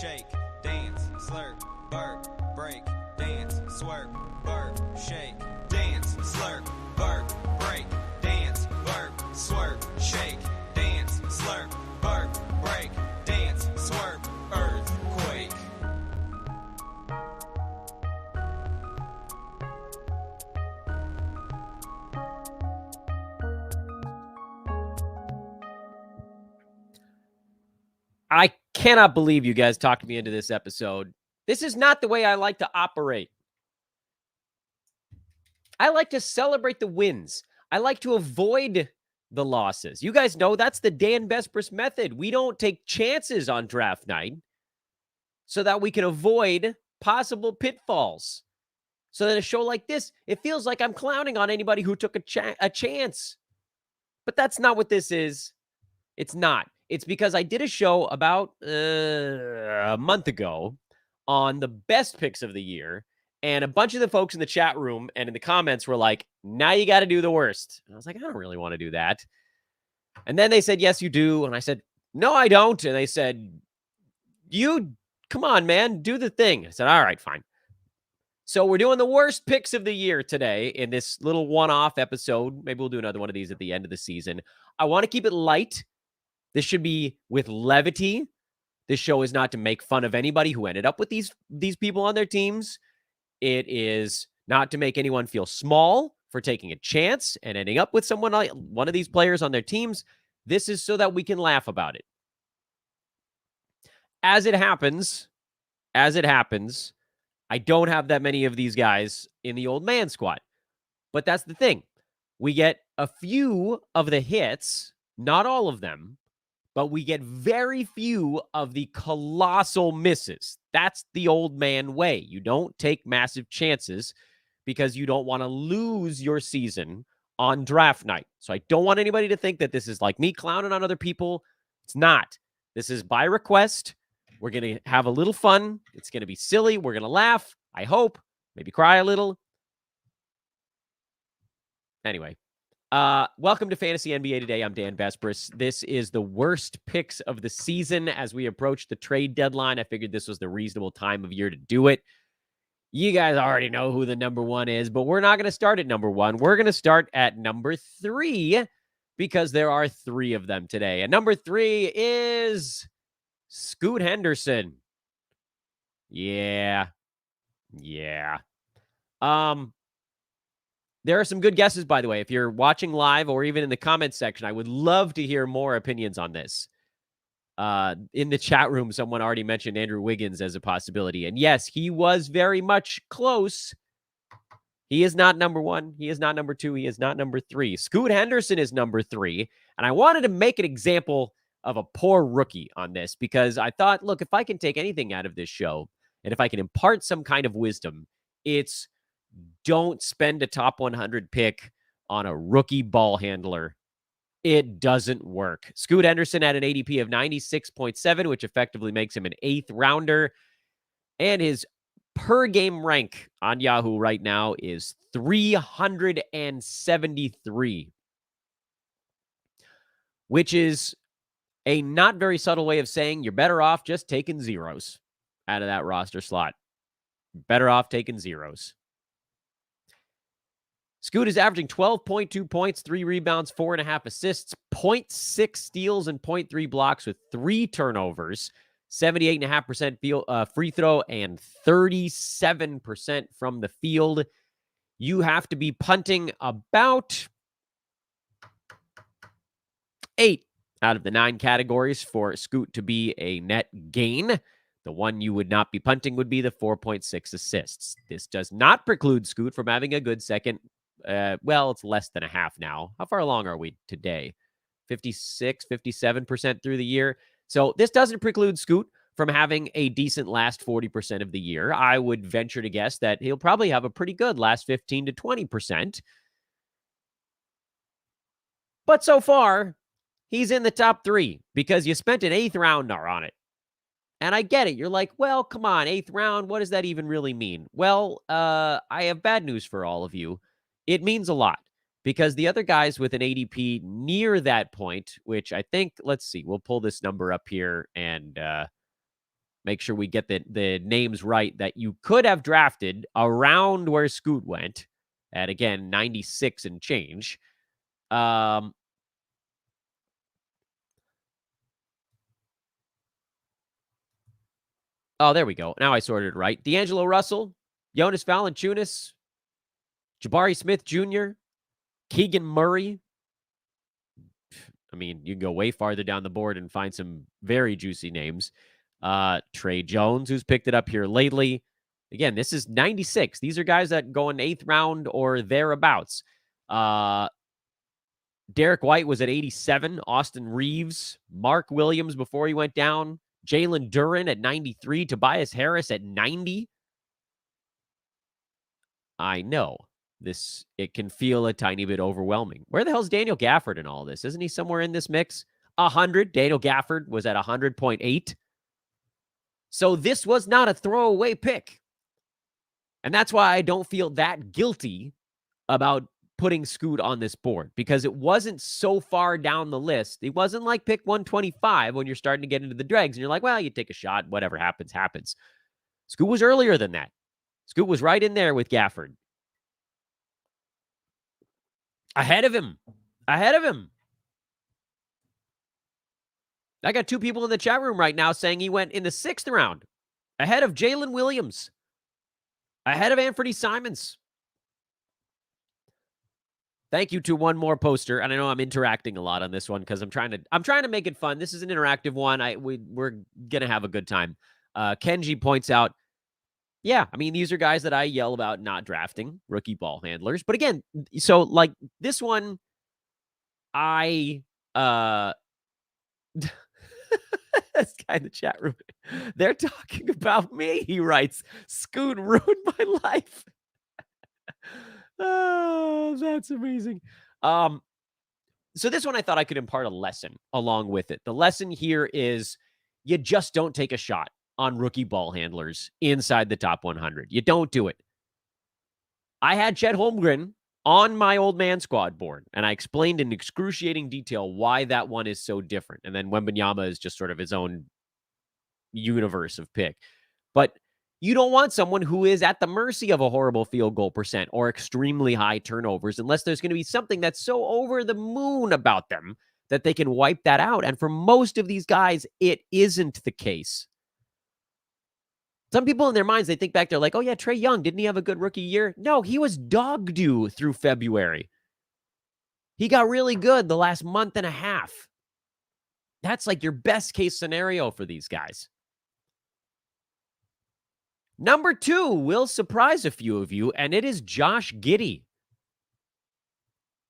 shake, dance, slurp, burp, break, dance, swerve, burp, shake, dance, slurp, burp, break, dance, burp, swerve, shake, dance, slurp, burp, break, dance, swerve, earthquake. I cannot believe you guys talked me into this episode. This is not the way I like to operate. I like to celebrate the wins. I like to avoid the losses. You guys know that's the Dan Besbris method. We don't take chances on draft night so that we can avoid possible pitfalls. So that a show like this, it feels like I'm clowning on anybody who took a chance. But that's not what this is. It's not. It's because I did a show about a month ago on the best picks of the year. And a bunch of the folks in the chat room and in the comments were like, now you got to do the worst. And I was like, I don't really want to do that. And then they said, yes, you do. And I said, no, I don't. And they said, come on, man, do the thing. I said, all right, fine. So we're doing the worst picks of the year today in this little one-off episode. Maybe we'll do another one of these at the end of the season. I want to keep it light. This should be with levity. This show is not to make fun of anybody who ended up with these people on their teams. It is not to make anyone feel small for taking a chance and ending up with one of these players on their teams. This is so that we can laugh about it. As it happens, I don't have that many of these guys in the old man squad. But that's the thing. We get a few of the hits, not all of them, but we get very few of the colossal misses. That's the old man way. You don't take massive chances because you don't want to lose your season on draft night. So I don't want anybody to think that this is like me clowning on other people. It's not. This is by request. We're going to have a little fun. It's going to be silly. We're going to laugh. I hope. Maybe cry a little. Anyway. Welcome to Fantasy NBA Today. I'm Dan Besbris. This is the worst picks of the season as we approach the trade deadline. I figured this was the reasonable time of year to do it. You guys already know who the number one is, but we're not going to start at number one. We're going to start at number 3 because there are 3 of them today. And number 3 is Scoot Henderson. Yeah. There are some good guesses, by the way. If you're watching live or even in the comments section, I would love to hear more opinions on this. In the chat room, someone already mentioned Andrew Wiggins as a possibility. And yes, he was very much close. He is not number 1. He is not number 2. He is not number 3. Scoot Henderson is number 3. And I wanted to make an example of a poor rookie on this because I thought, look, if I can take anything out of this show and if I can impart some kind of wisdom, it's don't spend a top 100 pick on a rookie ball handler. It doesn't work. Scoot Henderson had an ADP of 96.7, which effectively makes him an 8th rounder. And his per game rank on Yahoo right now is 373, which is a not very subtle way of saying you're better off just taking zeros out of that roster slot. Better off taking zeros. Scoot is averaging 12.2 points, 3 rebounds, 4.5 assists, 0.6 steals, and 0.3 blocks with 3 turnovers, 78.5% free throw, and 37% from the field. You have to be punting about 8 out of the 9 categories for Scoot to be a net gain. The one you would not be punting would be the 4.6 assists. This does not preclude Scoot from having a good second. Well, it's less than a half now. How far along are we today? 56, 57% through the year. So this doesn't preclude Scoot from having a decent last 40% of the year. I would venture to guess that he'll probably have a pretty good last 15 to 20%. But so far, he's in the top 3 because you spent an 8th rounder on it. And I get it. You're like, well, come on, 8th round. What does that even really mean? Well, I have bad news for all of you. It means a lot because the other guys with an ADP near that point, which I think, let's see, we'll pull this number up here and make sure we get the names right that you could have drafted around where Scoot went at, again, 96 and change. Oh, there we go. Now I sorted it right. D'Angelo Russell, Jonas Valanciunas, Jabari Smith Jr., Keegan Murray. I mean, you can go way farther down the board and find some very juicy names. Trey Jones, who's picked it up here lately. Again, this is 96. These are guys that go in 8th round or thereabouts. Derek White was at 87. Austin Reeves, Mark Williams before he went down. Jalen Duren at 93. Tobias Harris at 90. I know it can feel a tiny bit overwhelming. Where the hell's Daniel Gafford in all this? Isn't he somewhere in this mix? 100. Daniel Gafford was at 100.8. So this was not a throwaway pick. And that's why I don't feel that guilty about putting Scoot on this board, because it wasn't so far down the list. It wasn't like pick 125 when you're starting to get into the dregs and you're like, well, you take a shot, whatever happens, happens. Scoot was earlier than that. Scoot was right in there with Gafford. Ahead of him. I got 2 people in the chat room right now saying he went in the 6th round. Ahead of Jalen Williams. Ahead of Anthony Simons. Thank you to one more poster, and I know I'm interacting a lot on this one because I'm trying to make it fun. This is an interactive one. We're gonna have a good time. Kenji points out, yeah, I mean, these are guys that I yell about not drafting, rookie ball handlers. But again, so like this one, this guy in the chat room, they're talking about me. He writes, Scoot ruined my life. Oh, that's amazing. So this one I thought I could impart a lesson along with it. The lesson here is you just don't take a shot on rookie ball handlers inside the top 100. You don't do it. I had Chet Holmgren on my old man squad board, and I explained in excruciating detail why that one is so different. And then Wembanyama is just sort of his own universe of pick. But you don't want someone who is at the mercy of a horrible field goal percent or extremely high turnovers unless there's going to be something that's so over the moon about them that they can wipe that out. And for most of these guys, it isn't the case. Some people in their minds, they think back, they're like, oh yeah, Trae Young, didn't he have a good rookie year? No, he was dog doo through February. He got really good the last month and a half. That's like your best case scenario for these guys. Number 2 will surprise a few of you, and it is Josh Giddy.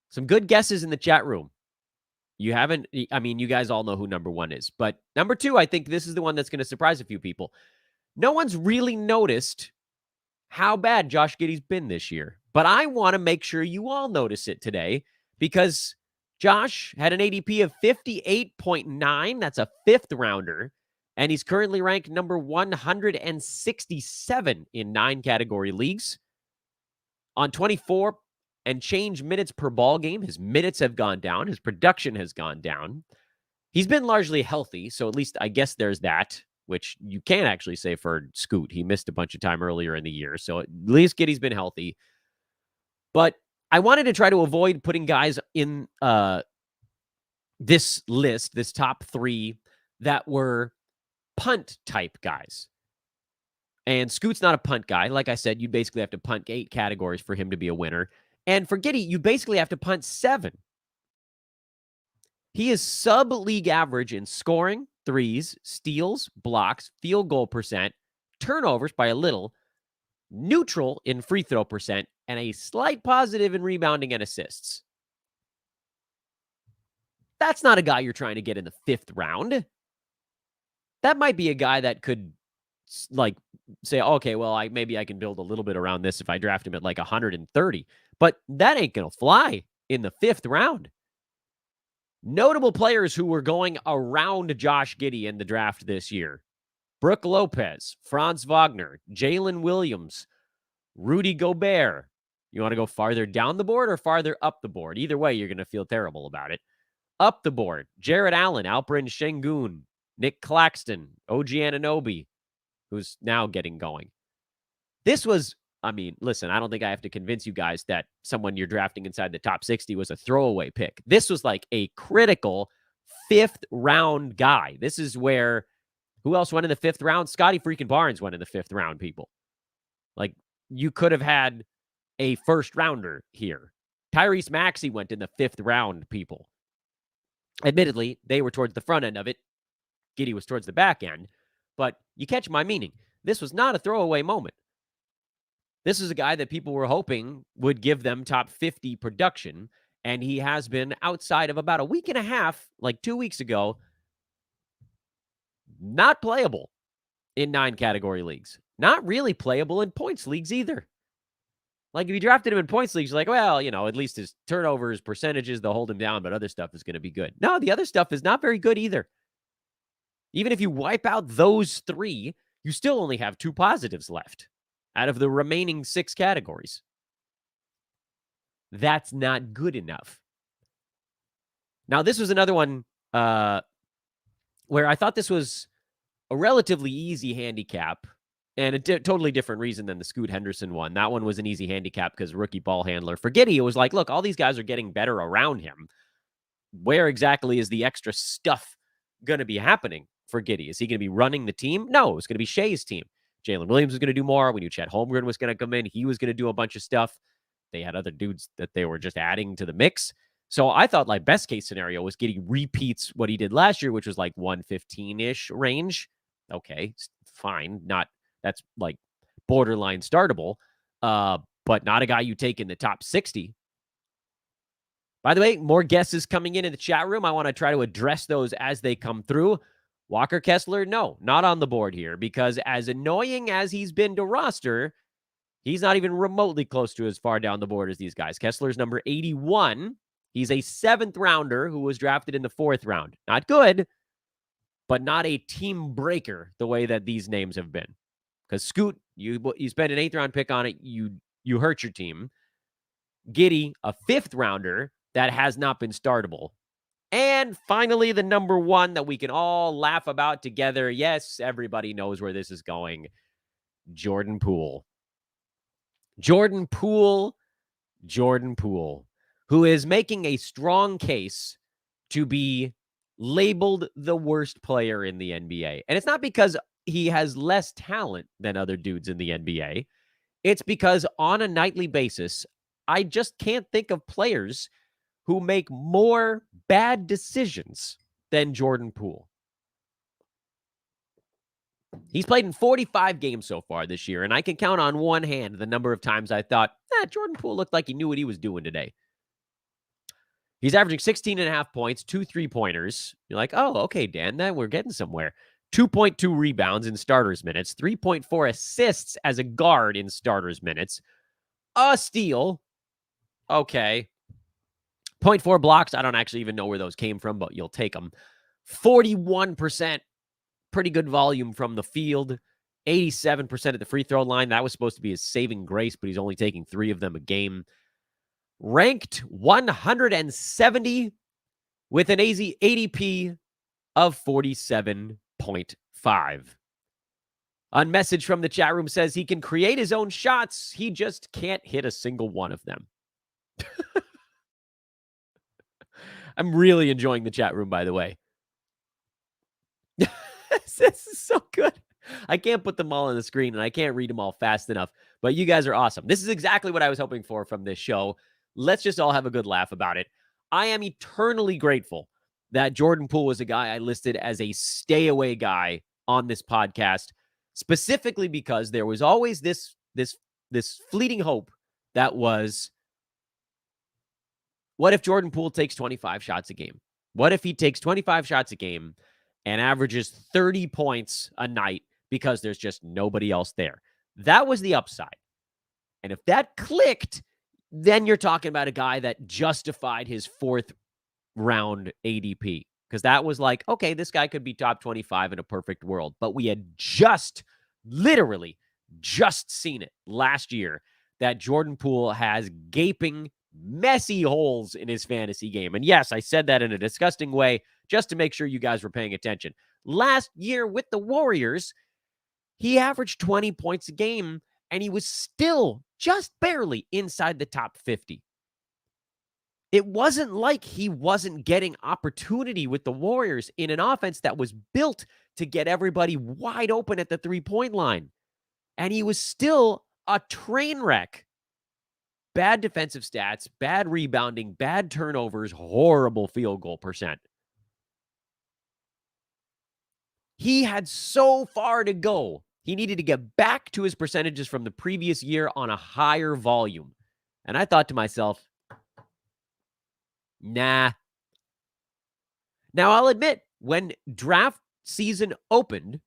Some good guesses in the chat room. You guys all know who number 1 is. But number 2, I think this is the one that's going to surprise a few people. No one's really noticed how bad Josh Giddey's been this year. But I want to make sure you all notice it today because Josh had an ADP of 58.9. That's a 5th rounder. And he's currently ranked number 167 in 9 category leagues. On 24 and change minutes per ball game, his minutes have gone down. His production has gone down. He's been largely healthy, so at least I guess there's that, which you can't actually say for Scoot. He missed a bunch of time earlier in the year, so at least Giddy's been healthy. But I wanted to try to avoid putting guys in this list, this top 3, that were punt type guys. And Scoot's not a punt guy. Like I said, you basically have to punt 8 categories for him to be a winner. And for Giddy, you basically have to punt 7. He is sub-league average in scoring, threes, steals, blocks, field goal percent, turnovers by a little, neutral in free throw percent, and a slight positive in rebounding and assists. That's not a guy you're trying to get in the 5th round. That might be a guy that could like say, okay, well, maybe I can build a little bit around this if I draft him at like 130. But that ain't going to fly in the 5th round. Notable players who were going around Josh Giddy in the draft this year: Brooke Lopez, Franz Wagner, Jalen Williams, Rudy Gobert. You want to go farther down the board or farther up the board? Either way, you're going to feel terrible about it. Up the board: Jared Allen, Alperen Şengün, Nick Claxton, OG Anunoby, who's now getting going. This was, I mean, listen, I don't think I have to convince you guys that someone you're drafting inside the top 60 was a throwaway pick. This was like a critical 5th round guy. This is where, who else went in the 5th round? Scotty freaking Barnes went in the 5th round, people. Like, you could have had a first rounder here. Tyrese Maxey went in the 5th round, people. Admittedly, they were towards the front end of it. Giddy was towards the back end. But you catch my meaning. This was not a throwaway moment. This is a guy that people were hoping would give them top 50 production, and he has been, outside of about a week and a half, like 2 weeks ago, not playable in 9 category leagues. Not really playable in points leagues either. Like, if you drafted him in points leagues, you're like, well, at least his turnovers, percentages, they'll hold him down, but other stuff is going to be good. No, the other stuff is not very good either. Even if you wipe out those 3, you still only have 2 positives left out of the remaining 6 categories. That's not good enough. Now, this was another one where I thought this was a relatively easy handicap, and a totally different reason than the Scoot Henderson one. That one was an easy handicap because rookie ball handler. For Giddy, it was like, look, all these guys are getting better around him. Where exactly is the extra stuff going to be happening for Giddy? Is he going to be running the team? No, it's going to be Shea's team. Jalen Williams was going to do more. We knew Chet Holmgren was going to come in. He was going to do a bunch of stuff. They had other dudes that they were just adding to the mix. So I thought, like, best case scenario was Giddy repeats what he did last year, which was like 115-ish range. Okay, fine. That's like borderline startable, but not a guy you take in the top 60. By the way, more guesses coming in the chat room. I want to try to address those as they come through. Walker Kessler, no, not on the board here, because as annoying as he's been to roster, he's not even remotely close to as far down the board as these guys. Kessler's number 81. He's a 7th rounder who was drafted in the 4th round. Not good, but not a team breaker the way that these names have been. Because Scoot, you spend an 8th round pick on it, you hurt your team. Giddy, a 5th rounder that has not been startable. And finally, the number 1 that we can all laugh about together. Yes, everybody knows where this is going. Jordan Poole. Jordan Poole, who is making a strong case to be labeled the worst player in the NBA. And it's not because he has less talent than other dudes in the NBA. It's because on a nightly basis, I just can't think of players who make more bad decisions than Jordan Poole. He's played in 45 games so far this year, and I can count on one hand the number of times I thought, Jordan Poole looked like he knew what he was doing today. He's averaging 16.5 points, 2 3-pointers. You're like, oh, okay, Dan, then we're getting somewhere. 2.2 rebounds in starters minutes, 3.4 assists as a guard in starters minutes, a steal. Okay. 0.4 blocks. I don't actually even know where those came from, but you'll take them. 41%. Pretty good volume from the field. 87% at the free throw line. That was supposed to be his saving grace, but he's only taking 3 of them a game. Ranked 170 with an ADP of 47.5. A message from the chat room says he can create his own shots. He just can't hit a single one of them. I'm really enjoying the chat room, by the way. This is so good. I can't put them all on the screen, and I can't read them all fast enough, but you guys are awesome. This is exactly what I was hoping for from this show. Let's just all have a good laugh about it. I am eternally grateful that Jordan Poole was a guy I listed as a stay-away guy on this podcast, specifically because there was always this fleeting hope that was, what if Jordan Poole takes 25 shots a game? What if he takes 25 shots a game and averages 30 points a night because there's just nobody else there? That was the upside. And if that clicked, then you're talking about a guy that justified his 4th round ADP. Because that was like, okay, this guy could be top 25 in a perfect world. But we had literally just seen it last year that Jordan Poole has gaping, messy holes in his fantasy game. And yes, I said that in a disgusting way just to make sure you guys were paying attention. Last year with the Warriors, He averaged 20 points a game, and he was still just barely inside the top 50. It wasn't like he wasn't getting opportunity with the Warriors in an offense that was built to get everybody wide open at the three-point line. And he was still a train wreck. Bad defensive stats, bad rebounding, bad turnovers, horrible field goal percent. He had so far to go. He needed to get back to his percentages from the previous year on a higher volume. And I thought to myself, nah. Now, I'll admit, when draft season opened,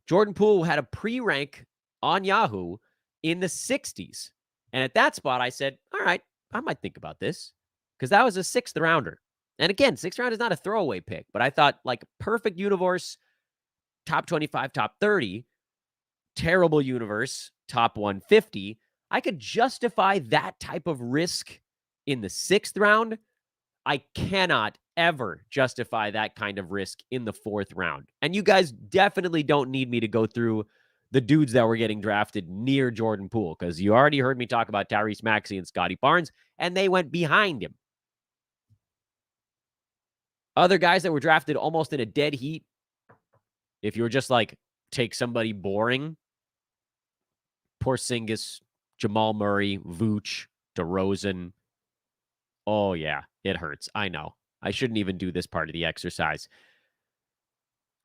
Jordan Poole had a pre-rank on Yahoo in the 60s. And at that spot, I said, all right, I might think about this, because that was a 6th rounder. And again, 6th round is not a throwaway pick, but I thought, like, perfect universe, top 25, top 30, terrible universe, top 150. I could justify that type of risk in the 6th round. I cannot ever justify that kind of risk in the 4th round. And you guys definitely don't need me to go through the dudes that were getting drafted near Jordan Poole, because you already heard me talk about Tyrese Maxey and Scotty Barnes, and they went behind him. Other guys that were drafted almost in a dead heat, if you were just like, take somebody boring, Porzingis, Jamal Murray, Vooch, DeRozan. Oh, yeah, it hurts. I know. I shouldn't even do this part of the exercise.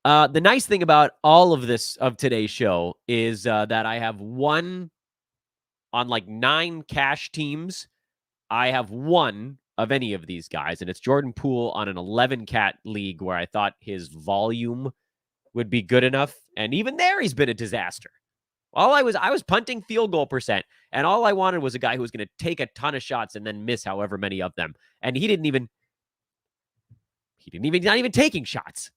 The nice thing about all of this, of today's show, is that I have one on like 9 cash teams. I have one of any of these guys, and it's Jordan Poole on an 11-cat league where I thought his volume would be good enough. And even there, he's been a disaster. I was punting field goal percent, and all I wanted was a guy who was going to take a ton of shots and then miss however many of them. And he didn't even not even taking shots.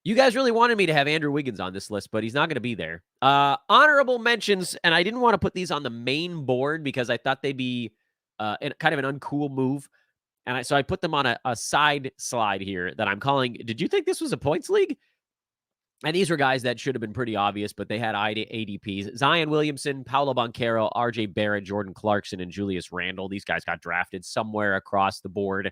You guys really wanted me to have Andrew Wiggins on this list, but he's not going to be there. Honorable mentions, and I didn't want to put these on the main board because I thought they'd be kind of an uncool move. And so I put them on a side slide here that I'm calling, did you think this was a points league? And these were guys that should have been pretty obvious, but they had ADPs. Zion Williamson, Paolo Banchero, RJ Barrett, Jordan Clarkson, and Julius Randle. These guys got drafted somewhere across the board,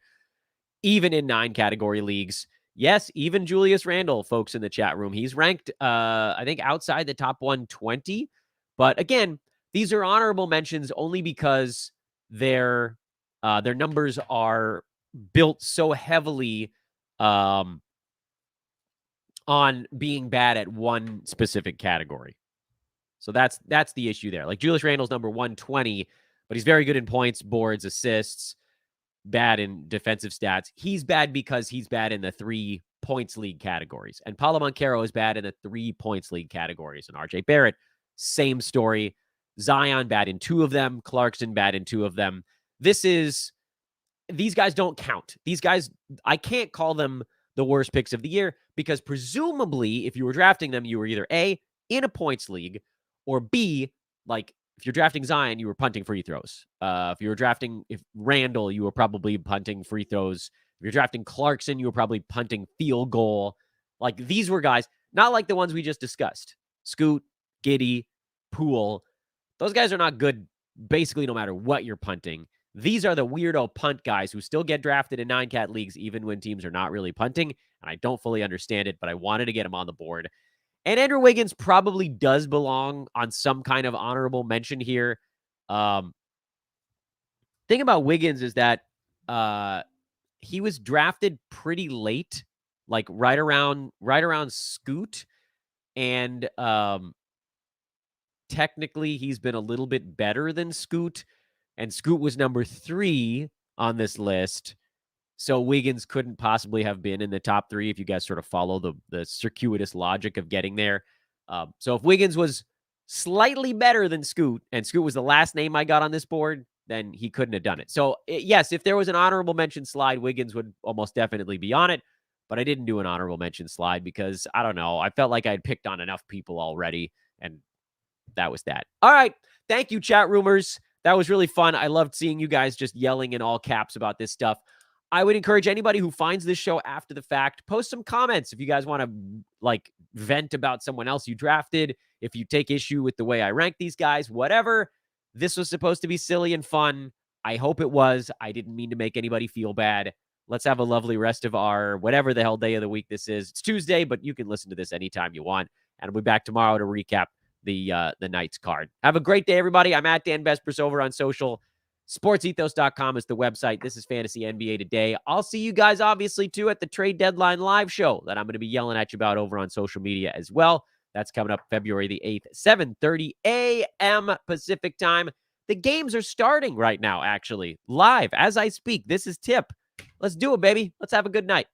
even in 9-category leagues. Yes, even Julius Randle, folks in the chat room. He's ranked, I think, outside the top 120. But again, these are honorable mentions only because their numbers are built so heavily on being bad at one specific category. So that's the issue there. Like Julius Randle's number 120, but he's very good in points, boards, assists, bad in defensive stats. He's bad because he's bad in the 3 points league categories. And Paolo Banchero is bad in the 3 points league categories. And RJ Barrett, same story. Zion bad in 2 of them. Clarkson bad in 2 of them. These guys don't count. These guys, I can't call them the worst picks of the year because presumably if you were drafting them, you were either A, in a points league, or B, like if you're drafting Zion, you were punting free throws. If you were drafting Randall, you were probably punting free throws. If you're drafting Clarkson, you were probably punting field goal. Like these were guys, not like the ones we just discussed. Scoot, Giddy, Poole. Those guys are not good basically no matter what you're punting. These are the weirdo punt guys who still get drafted in 9-cat leagues even when teams are not really punting. And I don't fully understand it, but I wanted to get him on the board. And Andrew Wiggins probably does belong on some kind of honorable mention here. Thing about Wiggins is that he was drafted pretty late, like right around Scoot. And technically he's been a little bit better than Scoot. And Scoot was number 3 on this list. So Wiggins couldn't possibly have been in the top 3 if you guys sort of follow the circuitous logic of getting there. So if Wiggins was slightly better than Scoot, and Scoot was the last name I got on this board, then he couldn't have done it. So yes, if there was an honorable mention slide, Wiggins would almost definitely be on it. But I didn't do an honorable mention slide because, I don't know, I felt like I had picked on enough people already. And that was that. All right. Thank you, chat roomers. That was really fun. I loved seeing you guys just yelling in all caps about this stuff. I would encourage anybody who finds this show after the fact, post some comments if you guys want to like vent about someone else you drafted, if you take issue with the way I rank these guys, whatever. This was supposed to be silly and fun. I hope it was. I didn't mean to make anybody feel bad. Let's have a lovely rest of our whatever the hell day of the week this is. It's Tuesday, but you can listen to this anytime you want. And we'll be back tomorrow to recap the Knights card. Have a great day, everybody. I'm at Dan Vespers over on social. SportsEthos.com is the website. This is Fantasy NBA Today. I'll see you guys, obviously, too, at the trade deadline live show that I'm going to be yelling at you about over on social media as well. That's coming up February the 8th, 7:30 a.m. Pacific time. The games are starting right now, actually, live as I speak. This is Tip. Let's do it, baby. Let's have a good night.